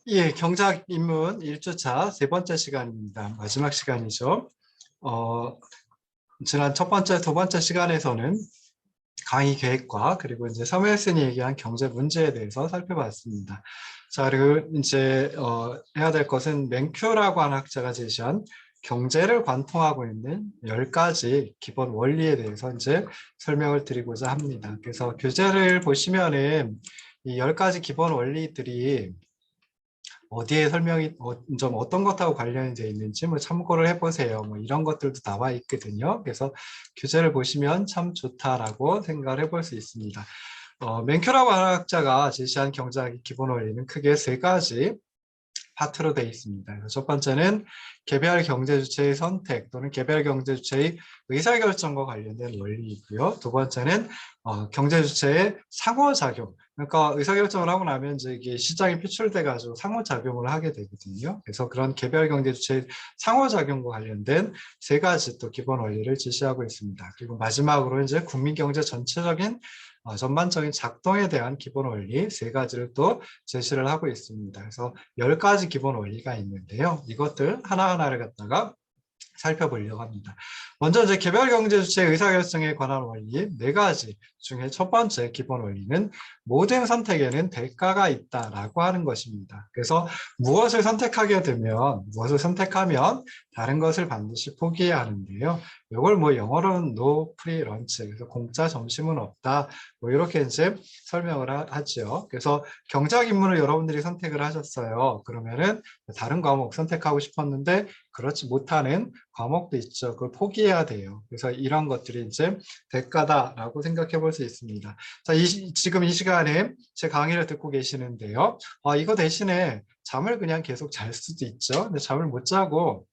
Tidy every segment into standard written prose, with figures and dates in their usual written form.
예, 경작 입문 1주차 세 번째 시간입니다. 마지막 시간이죠. 지난 첫 번째, 두 번째 시간에서는 강의 계획과 그리고 이제 사무엘슨이 얘기한 경제 문제에 대해서 살펴봤습니다. 자, 그리고 이제 해야 될 것은 맨큐라고 하는 학자가 제시한 경제를 관통하고 있는 10가지 기본 원리에 대해서 이제 설명을 드리고자 합니다. 그래서 교재를 보시면은 이 10가지 기본 원리들이 어디에 설명이 좀 어떤 것하고 관련이 되어 있는지 뭐 참고를 해보세요. 뭐 이런 것들도 나와 있거든요. 그래서 교재를 보시면 참 좋다라고 생각을 해볼 수 있습니다. 맨큐라고 하는 학자가 제시한 경제학의 기본 원리는 크게 세 가지 파트로 되어 있습니다. 첫 번째는 개별 경제 주체의 선택 또는 개별 경제 주체의 의사결정과 관련된 원리이고요. 두 번째는 경제 주체의 상호작용. 그러니까 의사결정을 하고 나면 이제 이게 시장에 표출돼 가지고 상호작용을 하게 되거든요. 그래서 그런 개별 경제 주체의 상호작용과 관련된 세 가지 또 기본 원리를 제시하고 있습니다. 그리고 마지막으로 이제 국민 경제 전체적인 전반적인 작동에 대한 기본 원리 세 가지를 또 제시를 하고 있습니다. 그래서 10가지 기본 원리가 있는데요. 이것들 하나하나를 갖다가 살펴보려고 합니다. 먼저 이제 개별 경제 주체의 의사결정에 관한 원리 4가지 중에 첫 번째 기본 원리는 모든 선택에는 대가가 있다라고 하는 것입니다. 그래서 무엇을 선택하게 되면 무엇을 선택하면 다른 것을 반드시 포기해야 하는데요. 이걸 뭐 영어로는 no free lunch, 그래서 공짜 점심은 없다. 뭐 이렇게 이제 설명을 하죠. 그래서 경제학 인문을 여러분들이 선택을 하셨어요. 그러면은 다른 과목 선택하고 싶었는데 그렇지 못하는 과목도 있죠. 그걸 포기해야 돼요. 그래서 이런 것들이 이제 대가다라고 생각해 볼 수 있습니다. 자, 지금 이 시간에 제 강의를 듣고 계시는데요. 이거 대신에 잠을 그냥 계속 잘 수도 있죠. 근데 잠을 못 자고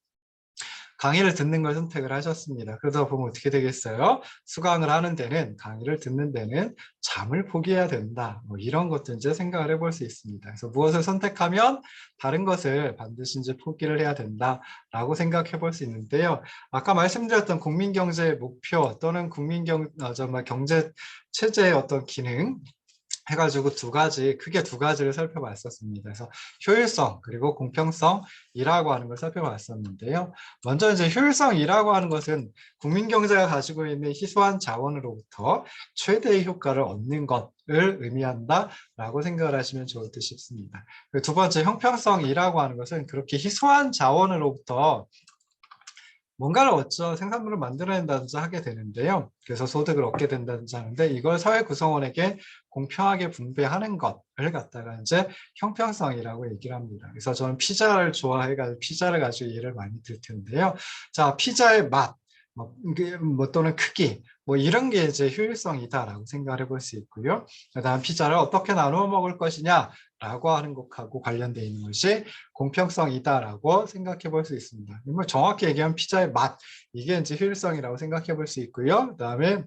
강의를 듣는 걸 선택을 하셨습니다. 그러다 보면 어떻게 되겠어요? 수강을 하는 데는, 강의를 듣는 데는 잠을 포기해야 된다. 뭐 이런 것도 이제 생각을 해볼 수 있습니다. 그래서 무엇을 선택하면 다른 것을 반드시 이제 포기를 해야 된다라고 생각해 볼 수 있는데요. 아까 말씀드렸던 국민경제의 목표 또는 정말 경제 체제의 어떤 기능, 해가지고 크게 두 가지를 살펴봤었습니다. 그래서 효율성 그리고 공평성이라고 하는 걸 살펴봤었는데요. 먼저 이제 효율성이라고 하는 것은 국민 경제가 가지고 있는 희소한 자원으로부터 최대의 효과를 얻는 것을 의미한다라고 생각을 하시면 좋을 듯 싶습니다. 두 번째 형평성이라고 하는 것은 그렇게 희소한 자원으로부터 뭔가를 얻죠. 생산물을 만들어낸다든지 하게 되는데요. 그래서 소득을 얻게 된다든지 하는데 이걸 사회 구성원에게 공평하게 분배하는 것을 갖다가 이제 형평성이라고 얘기를 합니다. 그래서 저는 피자를 좋아해가지고 피자를 가지고 예를 많이 들 텐데요. 자, 피자의 맛, 또는 크기, 뭐 이런 게 이제 효율성이다라고 생각을 해볼 수 있고요. 그다음 피자를 어떻게 나누어 먹을 것이냐 라고 하는 것하고 관련되어 있는 것이 공평성이다라고 생각해 볼 수 있습니다. 뭐 정확히 얘기하면 피자의 맛, 이게 이제 효율성이라고 생각해 볼 수 있고요. 그다음에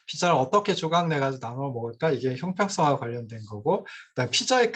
피자를 어떻게 조각 내가지고 나눠 먹을까? 이게 형평성과 관련된 거고, 그다음 피자의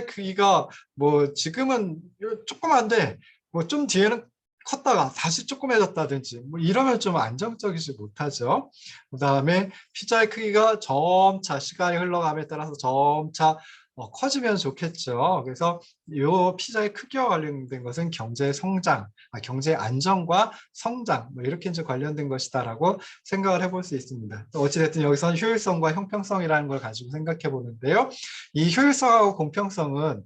크기가 뭐 지금은 조그만데 뭐 좀 뒤에는 컸다가 다시 조그매졌다든지 뭐 이러면 좀 안정적이지 못하죠. 그다음에 피자의 크기가 점차 시간이 흘러감에 따라서 점차 커지면 좋겠죠. 그래서 이 피자의 크기와 관련된 것은 경제 성장, 경제 안정과 성장 뭐 이렇게 이제 관련된 것이다라고 생각을 해볼 수 있습니다. 어찌됐든 여기서는 효율성과 형평성이라는 걸 가지고 생각해 보는데요. 이 효율성하고 공평성은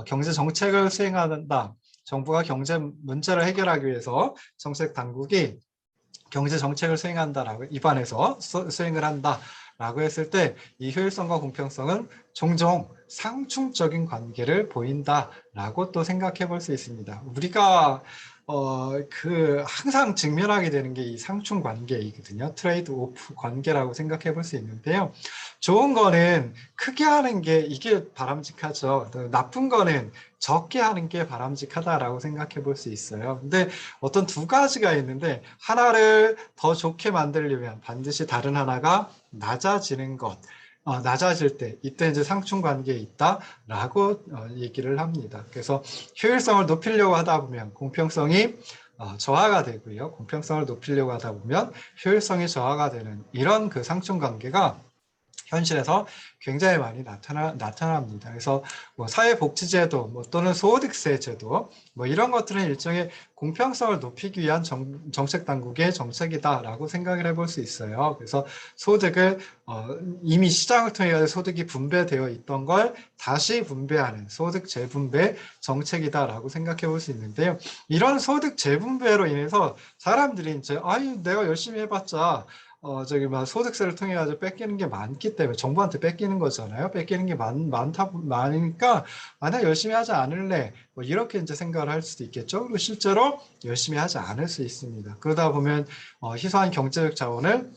경제 정책을 수행한다. 정부가 경제 문제를 해결하기 위해서 정책 당국이 경제 정책을 수행한다라고 입안에서 수행을 한다라고 했을 때 이 효율성과 공평성은 종종 상충적인 관계를 보인다라고 또 생각해 볼 수 있습니다. 우리가 항상 직면하게 되는 게 이 상충 관계이거든요. 트레이드 오프 관계라고 생각해 볼 수 있는데요. 좋은 거는 크게 하는 게 이게 바람직하죠. 나쁜 거는 적게 하는 게 바람직하다라고 생각해 볼 수 있어요. 근데 어떤 두 가지가 있는데 하나를 더 좋게 만들려면 반드시 다른 하나가 낮아지는 것. 낮아질 때 이때 이제 상충 관계에 있다라고 얘기를 합니다. 그래서 효율성을 높이려고 하다 보면 공평성이 저하가 되고요. 공평성을 높이려고 하다 보면 효율성이 저하가 되는 이런 그 상충 관계가 현실에서 굉장히 많이 나타납니다. 그래서 뭐 사회복지제도 또는 소득세 제도 이런 것들은 일종의 공평성을 높이기 위한 정책 당국의 정책이다라고 생각을 해볼 수 있어요. 그래서 소득을 이미 시장을 통해 소득이 분배되어 있던 걸 다시 분배하는 소득 재분배 정책이다라고 생각해 볼 수 있는데요. 이런 소득 재분배로 인해서 사람들이 이제 아유 내가 열심히 해봤자 저기 막 소득세를 통해 가지고 뺏기는 게 많기 때문에 정부한테 뺏기는 거잖아요. 뺏기는 게 많으니까 내가 열심히 하지 않을래. 이렇게 이제 생각을 할 수도 있겠죠. 그리고 실제로 열심히 하지 않을 수 있습니다. 그러다 보면 희소한 경제적 자원을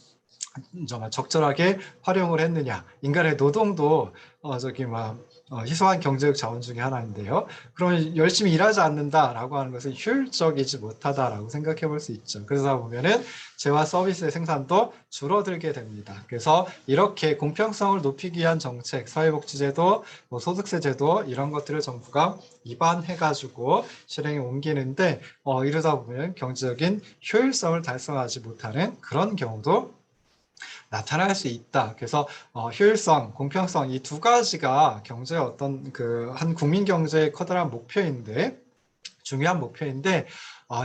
정말 적절하게 활용을 했느냐. 인간의 노동도 저기 막 희소한 경제적 자원 중에 하나인데요. 그러면 열심히 일하지 않는다라고 하는 것은 효율적이지 못하다라고 생각해 볼 수 있죠. 그러다 보면은 재화 서비스의 생산도 줄어들게 됩니다. 그래서 이렇게 공평성을 높이기 위한 정책, 사회복지제도, 소득세 제도 이런 것들을 정부가 입안해가지고 실행에 옮기는데 이러다 보면 경제적인 효율성을 달성하지 못하는 그런 경우도 나타날 수 있다. 그래서 효율성, 공평성 이 두 가지가 경제의 어떤 한 국민 경제의 커다란 목표인데 중요한 목표인데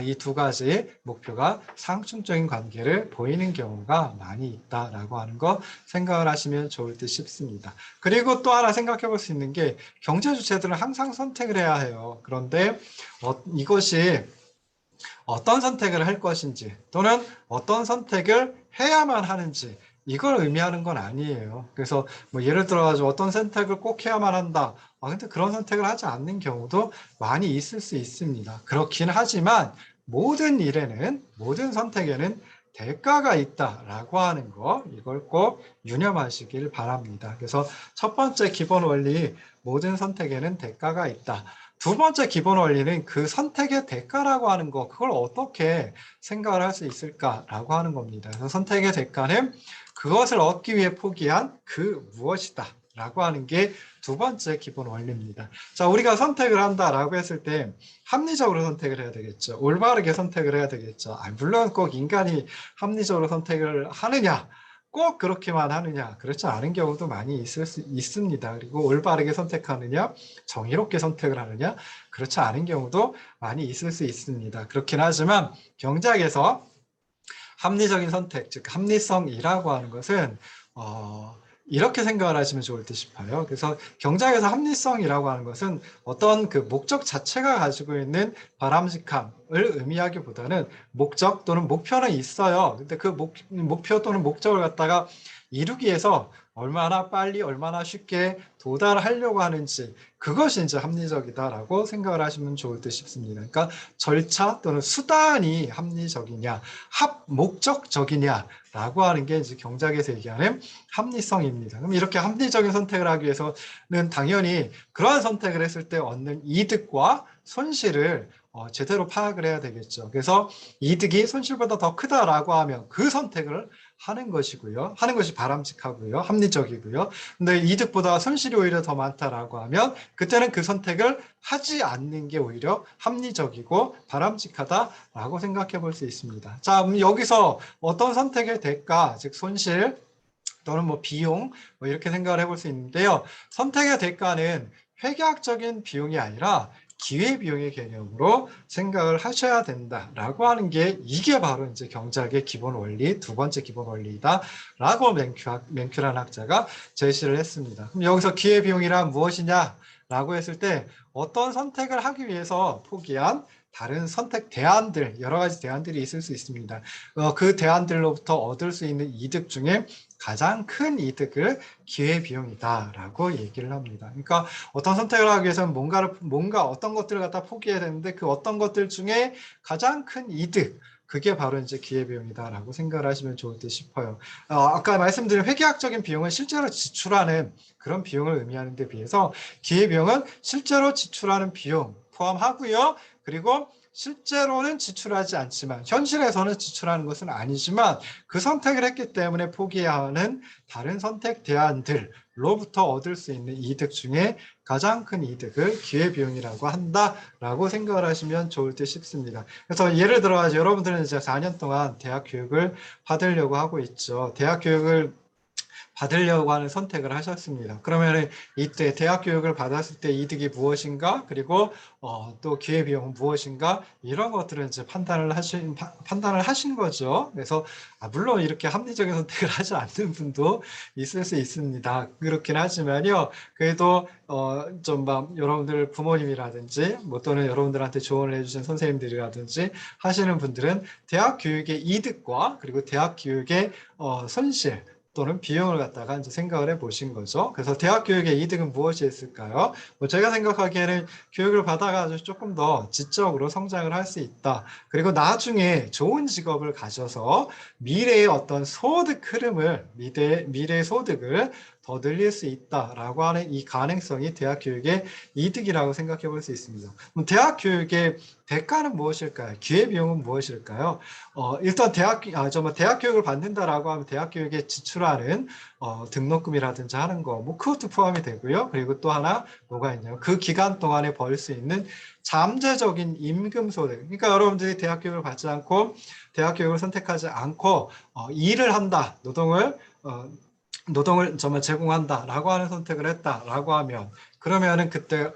이 두 가지 목표가 상충적인 관계를 보이는 경우가 많이 있다라고 하는 거 생각을 하시면 좋을 듯 싶습니다. 그리고 또 하나 생각해 볼 수 있는 게 경제 주체들은 항상 선택을 해야 해요. 그런데 이것이 어떤 선택을 할 것인지 또는 어떤 선택을 해야만 하는지 이걸 의미하는 건 아니에요. 그래서 예를 들어 가지고 어떤 선택을 꼭 해야만 한다. 근데 그런 선택을 하지 않는 경우도 많이 있을 수 있습니다. 그렇긴 하지만 모든 일에는 모든 선택에는 대가가 있다라고 하는 거 이걸 꼭 유념하시길 바랍니다. 그래서 첫 번째 기본 원리 모든 선택에는 대가가 있다. 두 번째 기본 원리는 그 선택의 대가라고 하는 거 그걸 어떻게 생각을 할 수 있을까라고 하는 겁니다. 그래서 선택의 대가는 그것을 얻기 위해 포기한 그 무엇이다 라고 하는 게 두 번째 기본 원리입니다. 자, 우리가 선택을 한다라고 했을 때 합리적으로 선택을 해야 되겠죠. 올바르게 선택을 해야 되겠죠. 물론 꼭 인간이 합리적으로 선택을 하느냐 꼭 그렇게만 하느냐 그렇지 않은 경우도 많이 있을 수 있습니다. 그리고 올바르게 선택하느냐 정의롭게 선택을 하느냐 그렇지 않은 경우도 많이 있을 수 있습니다. 그렇긴 하지만 경제학에서 합리적인 선택, 즉 합리성이라고 하는 것은 이렇게 생각을 하시면 좋을 듯 싶어요. 그래서 경제학에서 합리성이라고 하는 것은 어떤 그 목적 자체가 가지고 있는 바람직함을 의미하기보다는 목적 또는 목표는 있어요. 근데 그 목표 또는 목적을 갖다가 이루기 위해서 얼마나 빨리 얼마나 쉽게 도달하려고 하는지 그것이 이제 합리적이다라고 생각을 하시면 좋을 듯 싶습니다. 그러니까 절차 또는 수단이 합리적이냐 합목적적이냐라고 하는 게 이제 경제학에서 얘기하는 합리성입니다. 그럼 이렇게 합리적인 선택을 하기 위해서는 당연히 그러한 선택을 했을 때 얻는 이득과 손실을 제대로 파악을 해야 되겠죠. 그래서 이득이 손실보다 더 크다라고 하면 그 선택을 하는 것이고요. 하는 것이 바람직하고요. 합리적이고요. 근데 이득보다 손실이 오히려 더 많다라고 하면 그때는 그 선택을 하지 않는 게 오히려 합리적이고 바람직하다라고 생각해 볼 수 있습니다. 자, 여기서 어떤 선택의 대가, 즉 손실 또는 비용 이렇게 생각을 해볼 수 있는데요. 선택의 대가는 회계학적인 비용이 아니라 기회비용의 개념으로 생각을 하셔야 된다라고 하는 게 이게 바로 이제 경제학의 기본 원리, 두 번째 기본 원리다라고 맨큐란 학자가 제시를 했습니다. 그럼 여기서 기회비용이란 무엇이냐라고 했을 때 어떤 선택을 하기 위해서 포기한 다른 선택 대안들, 여러 가지 대안들이 있을 수 있습니다. 그 대안들로부터 얻을 수 있는 이득 중에 가장 큰 이득을 기회비용이다라고 얘기를 합니다. 그러니까 어떤 선택을 하기 위해서는 뭔가 어떤 것들을 갖다 포기해야 되는데 그 어떤 것들 중에 가장 큰 이득, 그게 바로 이제 기회비용이다라고 생각을 하시면 좋을 듯 싶어요. 아까 말씀드린 회계학적인 비용은 실제로 지출하는 그런 비용을 의미하는 데 비해서 기회비용은 실제로 지출하는 비용 포함하고요. 그리고 실제로는 지출하지 않지만 현실에서는 지출하는 것은 아니지만 그 선택을 했기 때문에 포기해야 하는 다른 선택 대안들로부터 얻을 수 있는 이득 중에 가장 큰 이득을 기회비용이라고 한다라고 생각을 하시면 좋을 듯 싶습니다. 그래서 예를 들어 여러분들은 이제 4년 동안 대학 교육을 받으려고 하고 있죠. 대학 교육을 받으려고 하는 선택을 하셨습니다. 그러면 이때 대학 교육을 받았을 때 이득이 무엇인가, 그리고 또 기회비용은 무엇인가, 이런 것들을 이제 판단을 하신 거죠. 그래서 물론 이렇게 합리적인 선택을 하지 않는 분도 있을 수 있습니다. 그렇긴 하지만요, 그래도 좀 여러분들 부모님이라든지 뭐 또는 여러분들한테 조언을 해주신 선생님들이라든지 하시는 분들은 대학 교육의 이득과 그리고 대학 교육의 손실 또는 비용을 갖다가 이제 생각을 해보신 거죠. 그래서 대학 교육의 이득은 무엇이 있을까요? 뭐 제가 생각하기에는 교육을 받아가지고 조금 더 지적으로 성장을 할 수 있다. 그리고 나중에 좋은 직업을 가져서 미래의 어떤 소득 흐름을, 미래의 소득을 더 늘릴 수 있다라고 하는 이 가능성이 대학 교육의 이득이라고 생각해 볼 수 있습니다. 그럼 대학 교육의 대가는 무엇일까요? 기회비용은 무엇일까요? 일단 대학 교육을 받는다라고 하면 대학 교육에 지출하는 등록금이라든지 하는 거, 뭐 그것도 포함이 되고요. 그리고 또 하나 뭐가 있냐면 그 기간 동안에 벌 수 있는 잠재적인 임금 소득. 그러니까 여러분들이 대학 교육을 받지 않고 대학 교육을 선택하지 않고 일을 한다, 노동을 정말 제공한다라고 하는 선택을 했다라고 하면 그러면은 그때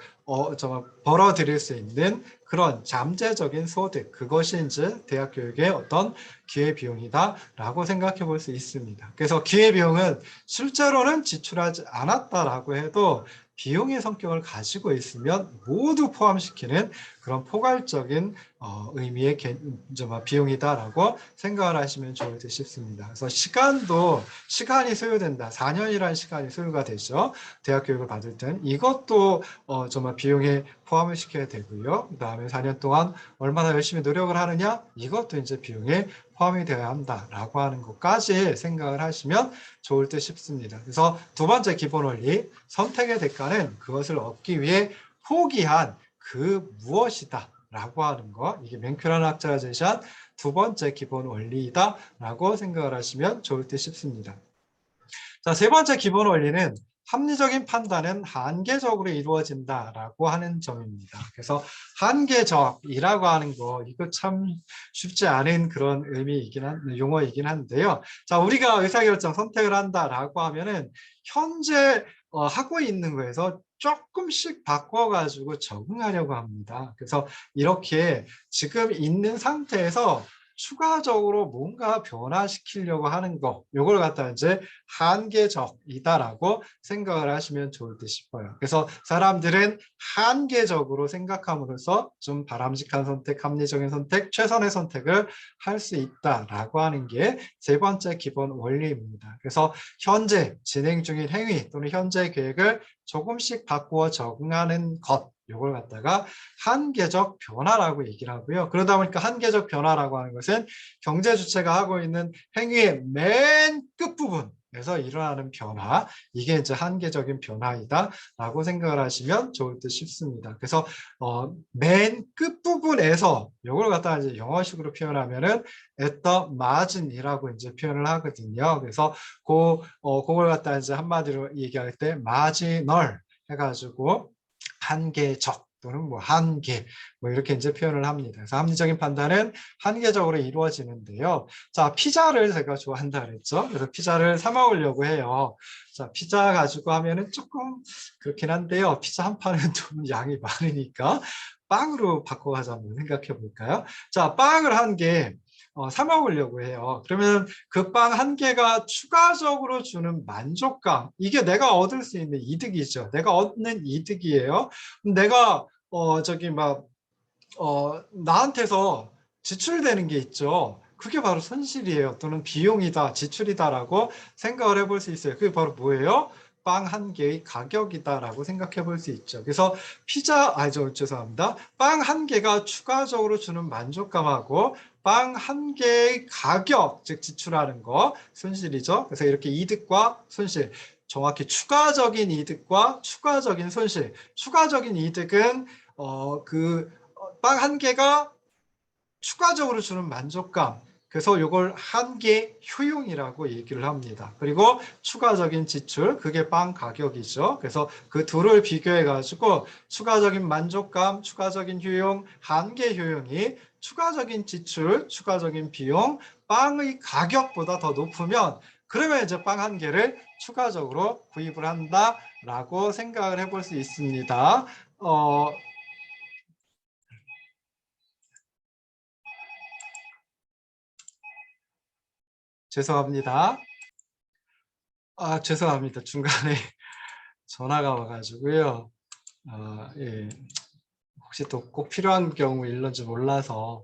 정말 벌어들일 수 있는 그런 잠재적인 소득, 그것이 이제 대학 교육의 어떤 기회비용이다라고 생각해 볼 수 있습니다. 그래서 기회비용은 실제로는 지출하지 않았다라고 해도 비용의 성격을 가지고 있으면 모두 포함시키는 그런 포괄적인 의미의 비용이다라고 생각을 하시면 좋을 듯 싶습니다. 그래서 시간이 소요된다. 4년이라는 시간이 소요가 되죠. 대학 교육을 받을 때는 이것도 정말 비용에 포함을 시켜야 되고요. 그 다음에 4년 동안 얼마나 열심히 노력을 하느냐, 이것도 이제 비용에 포함이 되어야 한다라고 하는 것까지 생각을 하시면 좋을 듯 싶습니다. 그래서 두 번째 기본 원리, 선택의 대가는 그것을 얻기 위해 포기한 그 무엇이다 라고 하는 거, 이게 맨큐라는 학자가 제시한 두 번째 기본 원리이다라고 생각을 하시면 좋을 듯 싶습니다. 자, 세 번째 기본 원리는 합리적인 판단은 한계적으로 이루어진다라고 하는 점입니다. 그래서 한계적이라고 하는 거, 이거 참 쉽지 않은 그런 용어이긴 한데요. 자, 우리가 의사결정 선택을 한다라고 하면은 현재 하고 있는 거에서 조금씩 바꿔가지고 적응하려고 합니다. 그래서 이렇게 지금 있는 상태에서 추가적으로 뭔가 변화시키려고 하는 거, 요걸 갖다 이제 한계적이다라고 생각을 하시면 좋을 듯 싶어요. 그래서 사람들은 한계적으로 생각함으로써 좀 바람직한 선택, 합리적인 선택, 최선의 선택을 할 수 있다라고 하는 게 세 번째 기본 원리입니다. 그래서 현재 진행 중인 행위 또는 현재 계획을 조금씩 바꾸어 적응하는 것, 이걸 갖다가 한계적 변화라고 얘기를 하고요. 그러다 보니까 한계적 변화라고 하는 것은 경제 주체가 하고 있는 행위의 맨 끝부분에서 일어나는 변화, 이게 이제 한계적인 변화이다라고 생각을 하시면 좋을 듯 싶습니다. 그래서 맨 끝부분에서 이걸 갖다가 이제 영어식으로 표현하면은 at the margin이라고 이제 표현을 하거든요. 그래서 그걸 갖다 이제 한마디로 얘기할 때 marginal 해가지고 한계적 또는 뭐 한계 뭐 이렇게 이제 표현을 합니다. 그래서 합리적인 판단은 한계적으로 이루어지는데요. 자, 피자를 제가 좋아한다 그랬죠. 그래서 피자를 사 먹으려고 해요. 자, 피자 가지고 하면은 조금 그렇긴 한데요. 피자 한 판은 좀 양이 많으니까 빵으로 바꿔가자 한번 생각해 볼까요? 자, 빵을 한 개 사 먹으려고 해요. 그러면 그 빵 한 개가 추가적으로 주는 만족감, 이게 내가 얻을 수 있는 이득이죠. 내가 얻는 이득이에요. 내가 나한테서 지출되는 게 있죠. 그게 바로 손실이에요. 또는 비용이다, 지출이다라고 생각을 해볼 수 있어요. 그게 바로 뭐예요? 빵 한 개의 가격이다라고 생각해 볼 수 있죠. 그래서 죄송합니다. 빵 한 개가 추가적으로 주는 만족감하고 빵 한 개의 가격, 즉 지출하는 거, 손실이죠. 그래서 이렇게 이득과 손실, 정확히 추가적인 이득과 추가적인 손실, 추가적인 이득은 빵 한 개가 추가적으로 주는 만족감, 그래서 이걸 한계 효용이라고 얘기를 합니다. 그리고 추가적인 지출, 그게 빵 가격이죠. 그래서 그 둘을 비교해 가지고 추가적인 만족감, 추가적인 효용, 한계 효용이 추가적인 지출, 추가적인 비용, 빵의 가격보다 더 높으면 그러면 이제 빵 한 개를 추가적으로 구입을 한다라고 생각을 해볼 수 있습니다. 죄송합니다. 죄송합니다. 중간에 전화가 와가지고요. 예. 혹시 또 꼭 필요한 경우 일런지 몰라서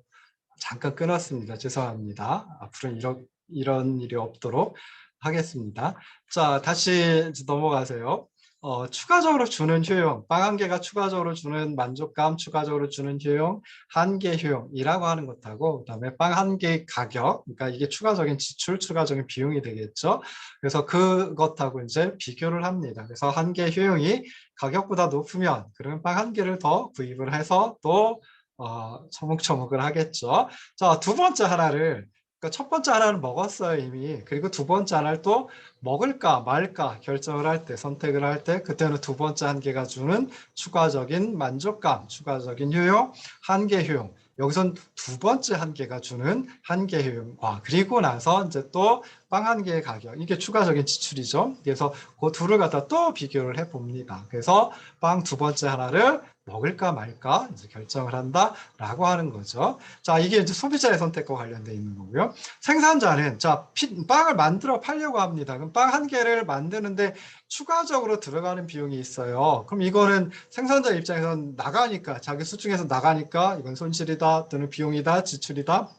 잠깐 끊었습니다. 죄송합니다. 앞으로 이런 일이 없도록 하겠습니다. 자, 다시 넘어가세요. 추가적으로 주는 효용, 빵 한 개가 추가적으로 주는 만족감, 추가적으로 주는 효용, 한계 효용이라고 하는 것하고, 그다음에 빵 한 개의 가격, 그러니까 이게 추가적인 지출, 추가적인 비용이 되겠죠. 그래서 그것하고 이제 비교를 합니다. 그래서 한 개 효용이 가격보다 높으면 그러면 빵 한 개를 더 구입을 해서 또 처먹처먹을 하겠죠. 자, 두 번째 하나를, 그러니까 첫 번째 하나는 먹었어요 이미. 그리고 두 번째 하나를 또 먹을까 말까 결정을 할 때, 선택을 할 때, 그때는 두 번째 한 개가 주는 추가적인 만족감, 추가적인 효용, 한계 효용. 여기선 두 번째 한 개가 주는 한계 효용과, 그리고 나서 이제 또 빵 한 개의 가격, 이게 추가적인 지출이죠. 그래서 그 둘을 갖다 또 비교를 해 봅니다. 그래서 빵 두 번째 하나를 먹을까 말까 이제 결정을 한다라고 하는 거죠. 자, 이게 이제 소비자의 선택과 관련돼 있는 거고요. 생산자는 자, 빵을 만들어 팔려고 합니다. 그럼 빵 한 개를 만드는데 추가적으로 들어가는 비용이 있어요. 그럼 이거는 생산자 입장에서는 나가니까, 자기 수중에서 나가니까 이건 손실이다 또는 비용이다, 지출이다,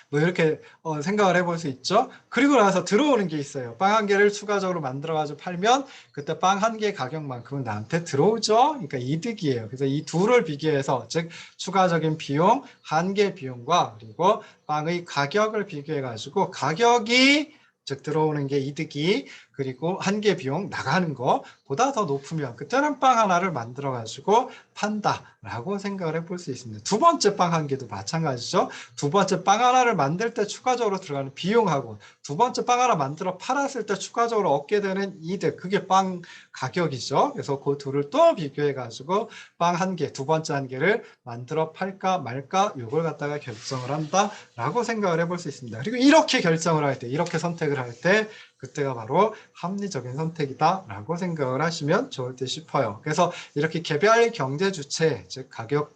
뭐 이렇게 생각을 해볼 수 있죠. 그리고 나서 들어오는 게 있어요. 빵 한 개를 추가적으로 만들어가지고 팔면 그때 빵 한 개 가격만큼은 나한테 들어오죠. 그러니까 이득이에요. 그래서 이 둘을 비교해서, 즉 추가적인 비용, 한 개 비용과 그리고 빵의 가격을 비교해가지고 가격이, 즉 들어오는 게 이득이, 그리고 한 개 비용 나가는 거보다 더 높으면 그때는 빵 하나를 만들어 가지고 판다라고 생각을 해볼 수 있습니다. 두 번째 빵 한 개도 마찬가지죠. 두 번째 빵 하나를 만들 때 추가적으로 들어가는 비용하고 두 번째 빵 하나 만들어 팔았을 때 추가적으로 얻게 되는 이득, 그게 빵 가격이죠. 그래서 그 둘을 또 비교해 가지고 빵 한 개, 두 번째 한 개를 만들어 팔까 말까 요걸 갖다가 결정을 한다라고 생각을 해볼 수 있습니다. 그리고 이렇게 결정을 할 때, 이렇게 선택을 할 때 그때가 바로 합리적인 선택이다라고 생각을 하시면 좋을 듯 싶어요. 그래서 이렇게 개별 경제 주체, 즉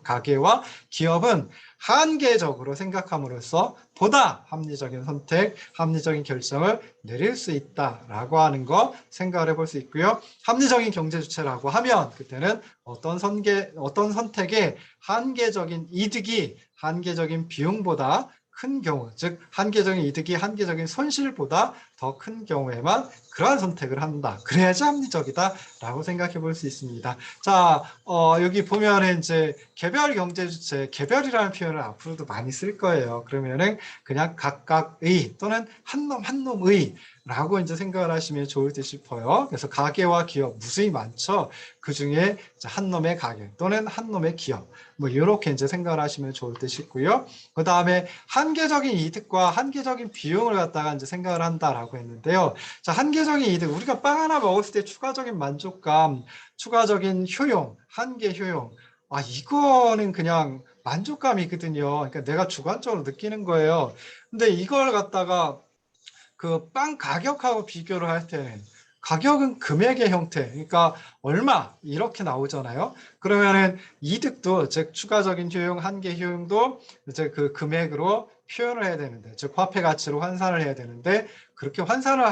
가게와 기업은 한계적으로 생각함으로써 보다 합리적인 선택, 합리적인 결정을 내릴 수 있다라고 하는 거 생각을 해볼 수 있고요. 합리적인 경제 주체라고 하면 그때는 어떤 선택의 한계적인 이득이 한계적인 비용보다 큰 경우, 즉 한계적인 이득이 한계적인 손실보다 더 큰 경우에만 그러한 선택을 한다. 그래야지 합리적이다라고 생각해 볼 수 있습니다. 자, 여기 보면은 이제 개별 경제 주체, 개별이라는 표현을 앞으로도 많이 쓸 거예요. 그러면은 그냥 각각의 또는 한 놈 한 놈의 라고 이제 생각을 하시면 좋을 듯 싶어요. 그래서 가게와 기업 무수히 많죠. 그 중에 한 놈의 가게 또는 한 놈의 기업, 뭐 이렇게 이제 생각을 하시면 좋을 듯 싶고요. 그 다음에 한계적인 이득과 한계적인 비용을 갖다가 이제 생각을 한다라고 했는데요. 자, 한계적인 이득, 우리가 빵 하나 먹었을 때 추가적인 만족감, 추가적인 효용, 한계 효용, 이거는 그냥 만족감이거든요. 그러니까 내가 주관적으로 느끼는 거예요. 근데 이걸 갖다가 그 빵 가격하고 비교를 할 때는 가격은 금액의 형태, 그러니까 얼마 이렇게 나오잖아요. 그러면은 이득도, 즉 추가적인 효용, 한계 효용도 이제 그 금액으로 표현을 해야 되는데, 즉 화폐 가치로 환산을 해야 되는데, 그렇게 환산을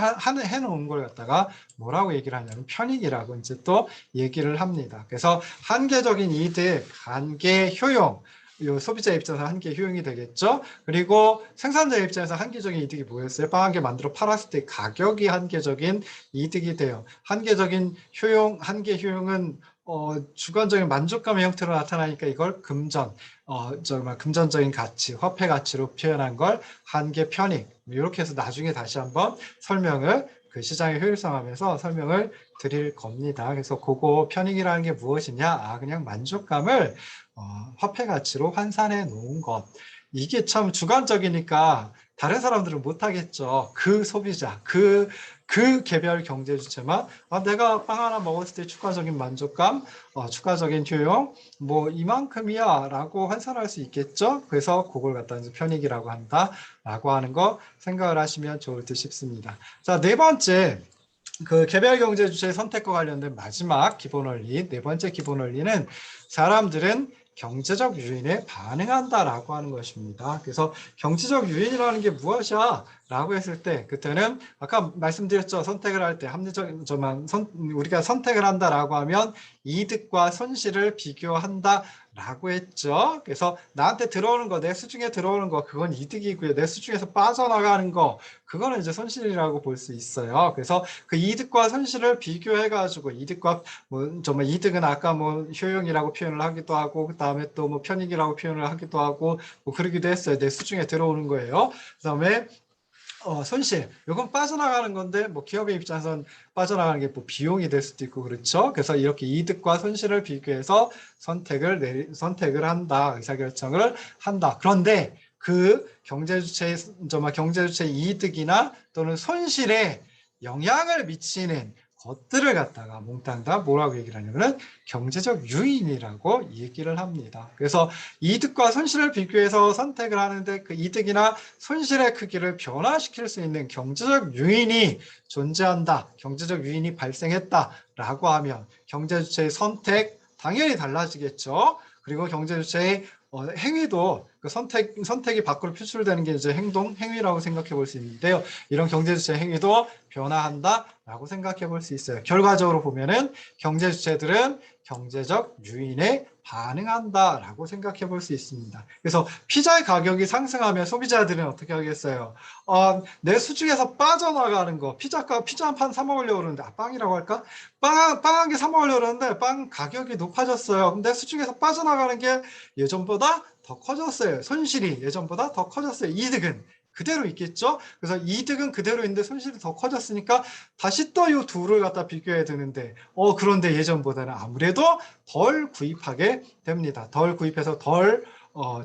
해놓은 걸 갖다가 뭐라고 얘기를 하냐면 편익이라고 이제 또 얘기를 합니다. 그래서 한계적인 이득, 한계 효용, 요 소비자 입장에서 한계 효용이 되겠죠. 그리고 생산자 입장에서 한계적인 이득이 뭐였어요? 빵 한 개 만들어 팔았을 때 가격이 한계적인 이득이 돼요. 한계적인 효용, 한계 효용은 주관적인 만족감의 형태로 나타나니까 이걸 금전, 정말 금전적인 가치, 화폐 가치로 표현한 걸 한계 편익, 이렇게 해서 나중에 다시 한번 설명을 그 시장의 효율성하면서 설명을 드릴 겁니다. 그래서 그거 편익이라는 게 무엇이냐? 그냥 만족감을 화폐 가치로 환산해 놓은 것. 이게 참 주관적이니까 다른 사람들은 못하겠죠. 그 소비자, 그 개별 경제 주체만 내가 빵 하나 먹었을 때 추가적인 만족감, 추가적인 효용, 뭐 이만큼이야 라고 환산할 수 있겠죠. 그래서 그걸 갖다 이제 편익이라고 한다라고 하는 거 생각을 하시면 좋을 듯 싶습니다. 자, 네 번째. 그 개별 경제 주체의 선택과 관련된 마지막 기본 원리, 네 번째 기본 원리는 사람들은 경제적 유인에 반응한다라고 하는 것입니다. 그래서 경제적 유인이라는 게 무엇이야? 라고 했을 때 그때는 아까 말씀드렸죠. 선택을 할 때 합리적 우리가 선택을 한다라고 하면 이득과 손실을 비교한다라고 했죠. 그래서 나한테 들어오는 거, 내 수중에 들어오는 거 그건 이득이고요. 내 수중에서 빠져나가는 거 그거는 이제 손실이라고 볼 수 있어요. 그래서 그 이득과 손실을 비교해가지고 이득과 뭐 정말 이득은 아까 뭐 효용이라고 표현을 하기도 하고 그 다음에 또 뭐 편익이라고 표현을 하기도 하고 뭐 그러기도 했어요. 내 수중에 들어오는 거예요. 그 다음에 손실, 이건 빠져나가는 건데 뭐 기업의 입장에선 빠져나가는 게 뭐 비용이 될 수도 있고 그렇죠. 그래서 이렇게 이득과 손실을 비교해서 선택을 한다, 의사결정을 한다. 그런데 그 경제주체의 이득이나 또는 손실에 영향을 미치는 것들을 갖다가 몽땅 다 뭐라고 얘기를 하냐면은 경제적 유인이라고 얘기를 합니다. 그래서 이득과 손실을 비교해서 선택을 하는데 그 이득이나 손실의 크기를 변화시킬 수 있는 경제적 요인이 존재한다. 경제적 요인이 발생했다라고 하면 경제주체의 선택 당연히 달라지겠죠. 그리고 경제주체의 행위도 그 선택이 밖으로 표출되는 게 이제 행위라고 생각해 볼 수 있는데요. 이런 경제주체 행위도 변화한다라고 생각해 볼 수 있어요. 결과적으로 보면은 경제주체들은 경제적 유인에 반응한다라고 생각해 볼 수 있습니다. 그래서 피자의 가격이 상승하면 소비자들은 어떻게 하겠어요? 내 수중에서 빠져나가는 거, 피자 한 판 사 먹으려고 그러는데, 빵이라고 할까? 빵 한 개 사 먹으려고 그러는데, 빵 가격이 높아졌어요. 근데 수중에서 빠져나가는 게 예전보다 더 커졌어요. 손실이 예전보다 더 커졌어요. 이득은 그대로 있겠죠? 그래서 이득은 그대로 있는데 손실이 더 커졌으니까 다시 또 이 둘을 갖다 비교해야 되는데 그런데 예전보다는 아무래도 덜 구입하게 됩니다. 덜 구입해서 덜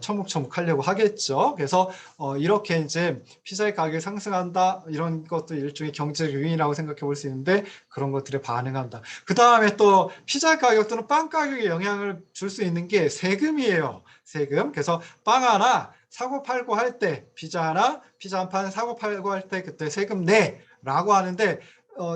처묵처묵 하려고 하겠죠. 그래서 이렇게 이제 피자의 가격이 상승한다 이런 것도 일종의 경제 요인이라고 생각해 볼 수 있는데 그런 것들에 반응한다. 그 다음에 또 피자 가격 또는 빵 가격에 영향을 줄 수 있는 게 세금이에요. 세금. 그래서 빵 하나 사고 팔고 할 때 피자 한 판 사고 팔고 할 때 그때 세금 내라고 하는데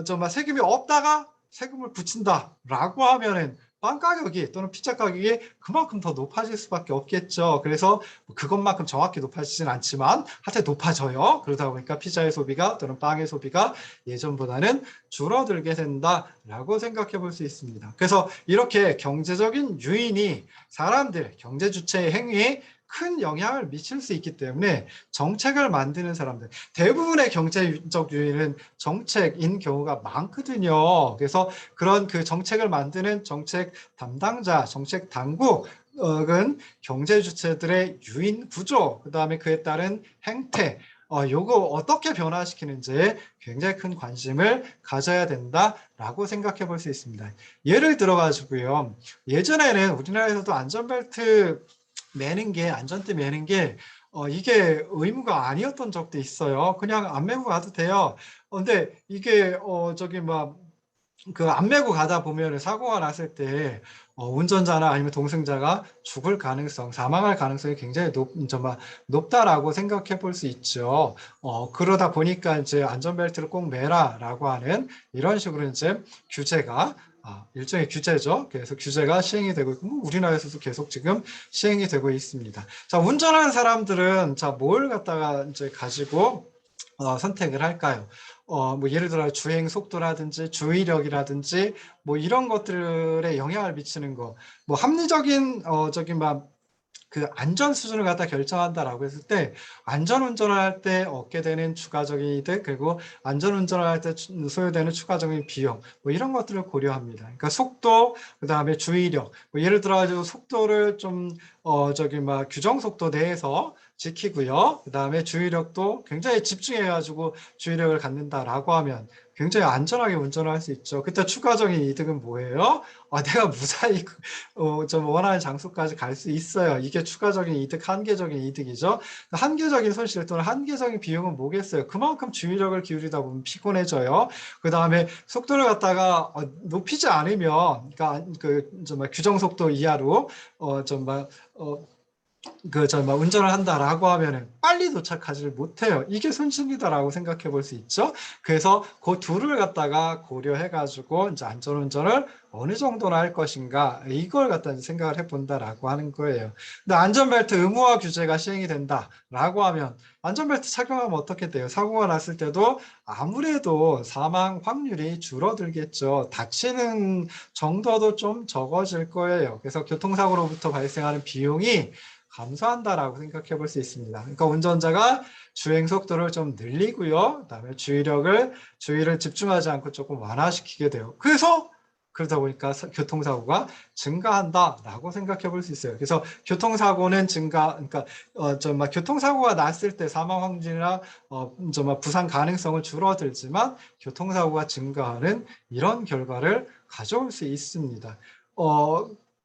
정말 세금이 없다가 세금을 붙인다라고 하면은 빵 가격이 또는 피자 가격이 그만큼 더 높아질 수밖에 없겠죠. 그래서 그것만큼 정확히 높아지진 않지만 하여튼 높아져요. 그러다 보니까 피자의 소비가 또는 빵의 소비가 예전보다는 줄어들게 된다라고 생각해 볼 수 있습니다. 그래서 이렇게 경제적인 요인이 사람들, 경제 주체의 행위에 큰 영향을 미칠 수 있기 때문에 정책을 만드는 사람들, 대부분의 경제적 요인은 정책인 경우가 많거든요. 그래서 그런 그 정책을 만드는 정책 담당자, 정책 당국은 경제 주체들의 유인 구조, 그 다음에 그에 따른 행태, 요거 어떻게 변화시키는지 굉장히 큰 관심을 가져야 된다라고 생각해 볼 수 있습니다. 예를 들어 가지고요. 예전에는 우리나라에서도 안전벨트 안전띠 매는 게 이게 의무가 아니었던 적도 있어요. 그냥 안 매고 가도 돼요. 근데 이게 저기 막 그 안 메고 가다 보면 사고가 났을 때 운전자나 아니면 동승자가 죽을 가능성, 사망할 가능성이 굉장히 높다라고 생각해 볼 수 있죠. 그러다 보니까 이제 안전벨트를 꼭 매라라고 하는 이런 식으로 이제 규제가 일종의 규제죠. 그래서 규제가 시행이 되고 있고 우리나라에서도 계속 지금 시행이 되고 있습니다. 자, 운전하는 사람들은 자, 뭘 갖다가 이제 가지고 선택을 할까요? 뭐 예를 들어 주행 속도라든지 주의력이라든지 뭐 이런 것들에 영향을 미치는 거, 뭐 합리적인 저기 막 그 안전 수준을 갖다 결정한다라고 했을 때 안전 운전을 할 때 얻게 되는 추가적인 이득 그리고 안전 운전을 할 때 소요되는 추가적인 비용 뭐 이런 것들을 고려합니다. 그러니까 속도 그다음에 주의력 뭐 예를 들어 가지고 속도를 좀 저기 막 규정 속도 내에서 지키고요. 그다음에 주의력도 굉장히 집중해 가지고 주의력을 갖는다라고 하면 굉장히 안전하게 운전을 할 수 있죠. 그때 추가적인 이득은 뭐예요? 내가 무사히 좀 원하는 장소까지 갈 수 있어요. 이게 추가적인 이득, 한계적인 이득이죠. 한계적인 손실 또는 한계적인 비용은 뭐겠어요? 그만큼 주의력을 기울이다 보면 피곤해져요. 그 다음에 속도를 갖다가 높이지 않으면, 그러니까 그 정말 규정 속도 이하로 정말 운전을 한다라고 하면은 빨리 도착하지를 못해요. 이게 손실이다라고 생각해 볼 수 있죠. 그래서 그 둘을 갖다가 고려해 가지고 이제 안전운전을 어느 정도나 할 것인가 이걸 갖다 생각을 해본다라고 하는 거예요. 근데 안전벨트 의무화 규제가 시행이 된다라고 하면 안전벨트 착용하면 어떻게 돼요? 사고가 났을 때도 아무래도 사망 확률이 줄어들겠죠. 다치는 정도도 좀 적어질 거예요. 그래서 교통사고로부터 발생하는 비용이 감소한다라고 생각해 볼 수 있습니다. 그러니까 운전자가 주행 속도를 좀 늘리고요. 그다음에 주의를 집중하지 않고 조금 완화시키게 돼요. 그러다 보니까 교통사고가 증가한다라고 생각해 볼 수 있어요. 그래서 교통사고는 그러니까 교통사고가 났을 때 사망 확률이나 부상 가능성은 줄어들지만 교통사고가 증가하는 이런 결과를 가져올 수 있습니다.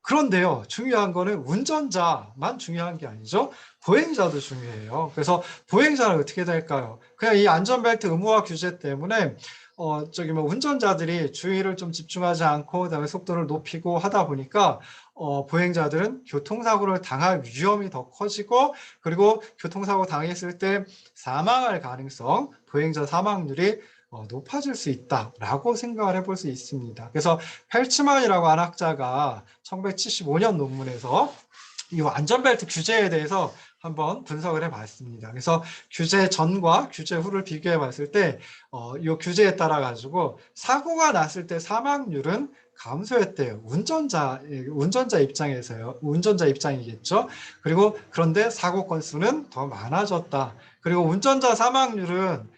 그런데요, 중요한 거는 운전자만 중요한 게 아니죠. 보행자도 중요해요. 그래서 보행자는 어떻게 될까요? 그냥 이 안전벨트 의무화 규제 때문에 운전자들이 주의를 좀 집중하지 않고 그다음에 속도를 높이고 하다 보니까 보행자들은 교통사고를 당할 위험이 더 커지고 그리고 교통사고 당했을 때 사망할 가능성, 보행자 사망률이 높아질 수 있다라고 생각을 해볼 수 있습니다. 그래서 펠츠만이라고 하는 학자가 1975년 논문에서 이 안전벨트 규제에 대해서 한번 분석을 해봤습니다. 그래서 규제 전과 규제 후를 비교해 봤을 때 이 규제에 따라 가지고 사고가 났을 때 사망률은 감소했대요. 운전자 입장에서요. 운전자 입장이겠죠. 그리고 그런데 사고 건수는 더 많아졌다. 그리고 운전자 사망률은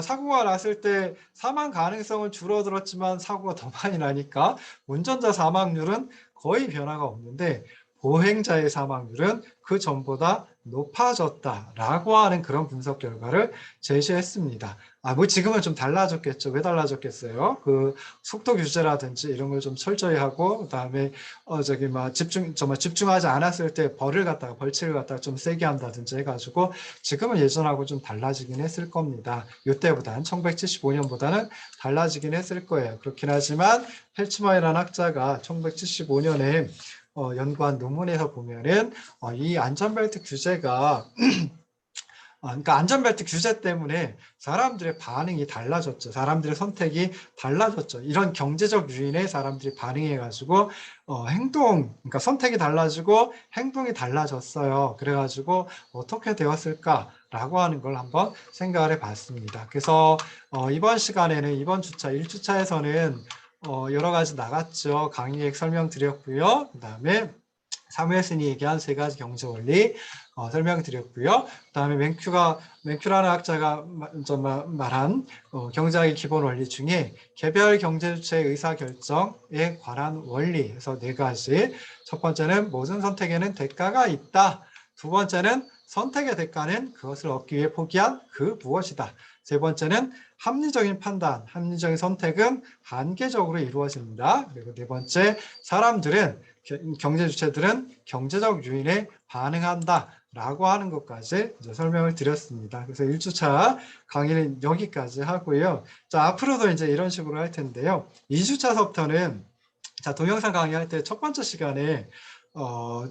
사고가 났을 때 사망 가능성은 줄어들었지만 사고가 더 많이 나니까 운전자 사망률은 거의 변화가 없는데 보행자의 사망률은 그 전보다 높아졌다라고 하는 그런 분석 결과를 제시했습니다. 지금은 좀 달라졌겠죠. 왜 달라졌겠어요? 그 속도 규제라든지 이런 걸 좀 철저히 하고 그다음에 집중하지 않았을 때 벌칙을 갖다가 좀 세게 한다든지 해가지고 지금은 예전하고 좀 달라지긴 했을 겁니다. 이때보다는 1975년보다는 달라지긴 했을 거예요. 그렇긴 하지만 펠츠만이라는 학자가 1975년에 연구한 논문에서 보면은 이 안전벨트 규제가 그러니까 안전벨트 규제 때문에 사람들의 반응이 달라졌죠. 사람들의 선택이 달라졌죠. 이런 경제적 요인에 사람들이 반응해가지고 그러니까 선택이 달라지고 행동이 달라졌어요. 그래가지고 어떻게 되었을까라고 하는 걸 한번 생각을 해봤습니다. 그래서 이번 시간에는 이번 주차 1주차에서는 여러 가지 나갔죠. 강의획 설명드렸고요. 그 다음에 사무엘슨이 얘기한 세 가지 경제 원리 설명드렸고요. 그 다음에 맨큐라는 학자가 말한 경제학의 기본 원리 중에 개별 경제주체의 의사결정에 관한 원리에서 네 가지. 첫 번째는 모든 선택에는 대가가 있다. 두 번째는 선택의 대가는 그것을 얻기 위해 포기한 그 무엇이다. 세 번째는 합리적인 판단, 합리적인 선택은 한계적으로 이루어집니다. 그리고 네 번째, 경제 주체들은 경제적 요인에 반응한다라고 하는 것까지 이제 설명을 드렸습니다. 그래서 1주차 강의는 여기까지 하고요. 자, 앞으로도 이제 이런 식으로 할 텐데요. 2주차서부터는 동영상 강의할 때 첫 번째 시간에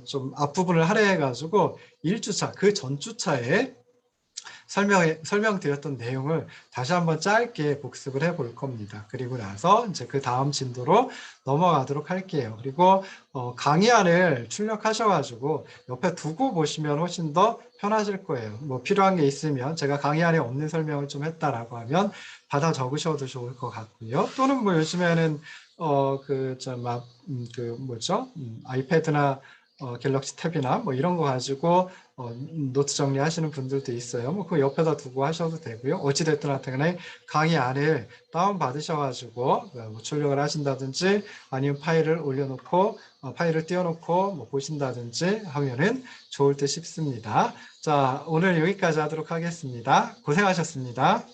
좀 앞부분을 할애해가지고 1주차, 그 전주차에 설명드렸던 내용을 다시 한번 짧게 복습을 해볼 겁니다. 그리고 나서 이제 그 다음 진도로 넘어가도록 할게요. 그리고 강의안을 출력하셔가지고 옆에 두고 보시면 훨씬 더 편하실 거예요. 필요한 게 있으면 제가 강의안에 없는 설명을 좀 했다라고 하면 받아 적으셔도 좋을 것 같고요. 또는 요즘에는 아이패드나 갤럭시 탭이나 이런 거 가지고 노트 정리하시는 분들도 있어요. 그 옆에다 두고 하셔도 되고요. 어찌됐든 간에 강의 안을 다운받으셔가지고 출력을 하신다든지 아니면 파일을 올려놓고 파일을 띄워놓고 보신다든지 하면은 좋을 듯 싶습니다. 자, 오늘 여기까지 하도록 하겠습니다. 고생하셨습니다.